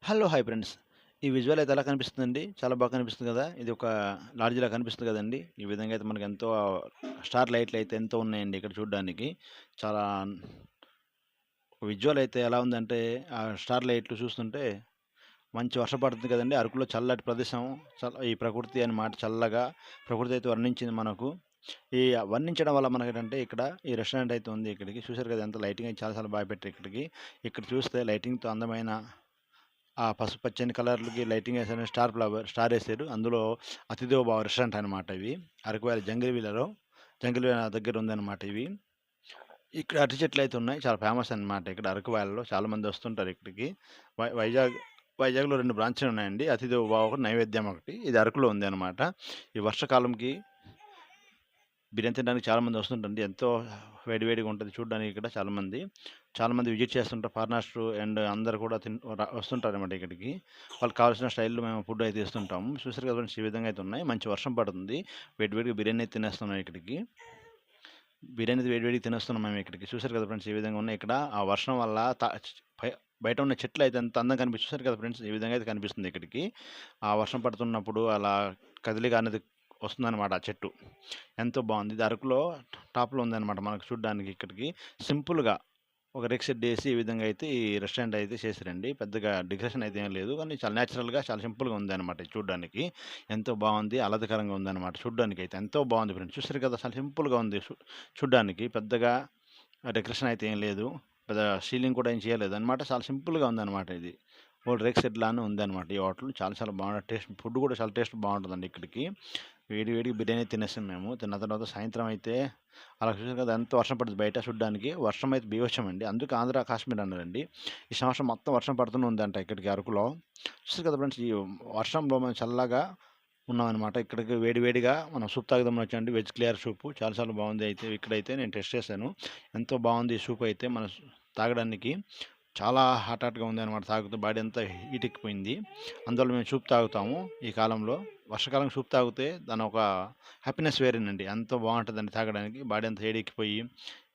Hello! Hi friends. ఈ visual అయితే ఎలా కనిపిస్తుందండి? చాలా బాగా కనిపిస్తుంది కదా! ఇది ఒక లాడ్జ్‌లా కనిపిస్తుంది కదండీ! ఈ విధంగా అయితే మనకెంతో స్టార్ లైట్‌లయితే ఎంతో ఉన్నాయండి ఇక్కడ చూడ్డానికి. చాలా విజువల్ అయితే ఎలా ఉందంటే, ఆ స్టార్ లైట్లు చూస్తుంటే మంచి వర్షం పడుతుంది కదండీ! అరకులో చల్లటి ప్రదేశం. ఈ ప్రకృతి అన్నమాట చల్లగా ప్రకృతి అయితే వర్ణించింది మనకు. ఈ వర్ణించడం వల్ల మనకేంటంటే ఇక్కడ ఈ రెస్టారెంట్ అయితే ఉంది ఇక్కడికి. చూసారు కదా! ఎంత లైటింగ్ అయితే చాలా చాలా బాగా పెట్టారు ఇక్కడికి. ఇక్కడ చూస్తే లైటింగ్‌తో అందమైన ఆ పసుపచ్చని కలర్‌లకి లైటింగ్ ఏసారు. స్టార్ ఏసారు. అందులో అతిథి భవ రెస్టారెంట్ అనమాట ఇవి. అరకు వ్యాలీ జంగిల్ వీల దగ్గర ఉందనమాట ఇవి. ఇక్కడ అరటి చెట్లయితే ఉన్నాయి. చాలా ఫేమస్ అనమాట ఇక్కడ అరకు వ్యాలీలో. చాలా మంది వస్తుంటారు ఇక్కడికి. వైజాగ్ వైజాగ్‌లో 2 బ్రాంచులు ఉన్నాయండి. అతిథి భవ ఒకటి, నైవేద్యం ఒకటి. ఇది అరకులో ఉంది అనమాట. ఈ వర్షాకాలంకి బిర్యానీ తినడానికి చాలామంది వస్తుంటారండి. ఎంతో వేడివేడిగా ఉంటది చూడ్డానికి ఇక్కడ చాలామంది. చాలామంది విజిట్ చేస్తుంటారు. ఫారినర్స్ అండ్ అందరూ కూడా వస్తుంటారనమాట ఇక్కడికి. వాళ్ళకి కావాల్సిన స్టైల్‌లో మేము ఫుడ్ అయితే ఇస్తుంటాము. చూసారు కదా ఫ్రెండ్స్ ఈ విధంగా అయితే ఉన్నాయి. మంచి వర్షం పడుతుంది. వేడి వేడిగా బిర్యానీ అయితే తినేస్తున్నాం ఇక్కడికి. బిర్యానీ వేడి వేడిగా తినేస్తున్నాం మేము ఇక్కడికి. చూసారు కదా ఫ్రెండ్స్ ఈ విధంగా ఉన్నాయి ఇక్కడ. ఆ వర్షం వల్ల పై బయట ఉన్న చెట్లు అయితే ఎంత అందంగా చూసారు కదా ఫ్రెండ్స్ ఈ విధంగా అయితే కనిపిస్తుంది ఇక్కడికి. ఆ వర్షం పడుతున్నప్పుడు అలా కదిలిగా అనేది వస్తుందనమాట ఆ చెట్టు. ఎంతో బావుంది. ఇది అరకులో టాప్‌లో ఉందనమాట మనకు చూడ్డానికి ఇక్కడికి. సింపుల్‌గా ఒక రేకు షెడ్ ఏసి ఈ విధంగా అయితే ఈ రెస్టారెంట్ అయితే చేశారండి. పెద్దగా డెకరేషన్ అయితే ఏం లేదు. కానీ చాలా నేచురల్‌గా చాలా సింపుల్‌గా ఉందనమాట ఇది చూడ్డానికి. ఎంతో బావుంది. ఆహ్లాదకరంగా ఉందనమాట చూడ్డానికైతే. ఎంతో బావుంది ఫ్రెండ్స్. చూసారు కదా! చాలా సింపుల్‌గా ఉంది చూడ్డానికి. పెద్దగా డెకరేషన్ అయితే ఏం లేదు. పెద్ద సీలింగ్ కూడా ఏం చేయలేదనమాట. చాలా సింపుల్‌గా ఉందనమాట ఇది. ఓల్డ్ రేక్ షెడ్ లానే ఉందనమాట ఈ హోటల్. చాలా చాలా బాగుంది. ఫుడ్ కూడా చాలా టేస్ట్ బావుంటదండి ఇక్కడికి. వేడి వేడిగా బిర్యానీ తినేసాం మేము. తిన్న తర్వాత సాయంత్రం అయితే అలా చూసారు కదా! ఎంత వర్షం పడుతుంది బయట చూడ్డానికి. వర్షం అయితే బీభత్సం అండి. అందుకే ఆంధ్ర, కాశ్మీర్ అన్నారండి. ఈ సంవత్సరం మొత్తం వర్షం పడుతూనే ఉందంట ఇక్కడికి అరకులో. చూసారు కదా ఫ్రెండ్స్ ఈ వర్షంలో మేము చల్లగా ఉన్నామనమాట. ఇక్కడికి వేడి వేడిగా మనం సూప్ తాగుదామని వచ్చామండి. వెజ్ క్లియర్ సూపు. చాలా చాలా బాగుంది అయితే ఇక్కడైతే నేను టెస్ట్ చేశాను. ఎంతో బాగుంది ఈ సూప్ అయితే తాగడానికి. చాలా హాట్‌గా ఉందనమాట. తాగుతూ బాడీ అంతా హీట్ ఎక్కిపోయింది. అందువల్ల మేము సూప్ తాగుతాము ఈ కాలంలో. వర్షాకాలం సూప్ తాగితే దానొక హ్యాపీనెస్ వేరేనండి. ఎంతో బావుంటదండి తాగడానికి. బాడీ అంతా వేడెక్కిపోయి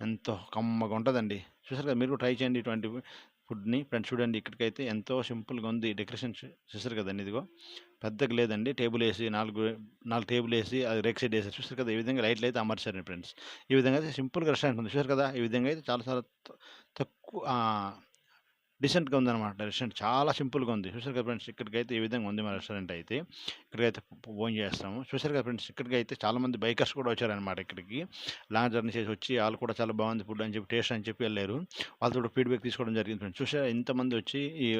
ఎంతో కమ్మగా ఉంటదండి. చూసారు కదా! మీరు కూడా ట్రై చేయండి ఇటువంటి ఫుడ్‌ని. ఫ్రెండ్స్ చూడండి ఇక్కడికైతే ఎంతో సింపుల్‌గా ఉంది. డెకరేషన్ చూసారు కదండీ ఇదిగో. పెద్దగా లేదండి. టేబులేసి 4 టేబులేసి అది రేక్ షెడ్ ఏసారు. చూసారు కదా! ఈ విధంగా లైట్‌లయితే అమర్చారండి ఫ్రెండ్స్. ఈ విధంగా అయితే సింపుల్‌గా రెస్టారెంట్ ఉంది. చూసారు కదా! ఈ విధంగా అయితే చాలా చాలా తక్కువ డీసెంట్‌గా ఉందనమాట రెస్టారెంట్. చాలా సింపుల్‌గా ఉంది. చూసారు కదా ఫ్రెండ్స్ ఇక్కడికైతే ఈ విధంగా ఉంది మా రెస్టారెంట్ అయితే. ఇక్కడికైతే భోంచేస్తాము. చూసారు కదా ఫ్రెండ్స్ ఇక్కడికైతే చాలామంది బైకర్స్ కూడా వచ్చారనమాట ఇక్కడికి. లాంగ్ జర్నీ చేసి వచ్చి ఆళ్ళు కూడా చాలా బాగుంది ఫుడ్ అని చెప్పి టేస్ట్ అని చెప్పి ఎళ్లారు. వాళ్ళతో కూడా ఫీడ్‌బ్యాక్ తీసుకోవడం జరిగింది ఫ్రెండ్స్. చూసారా ఇంతమంది వచ్చి ఈ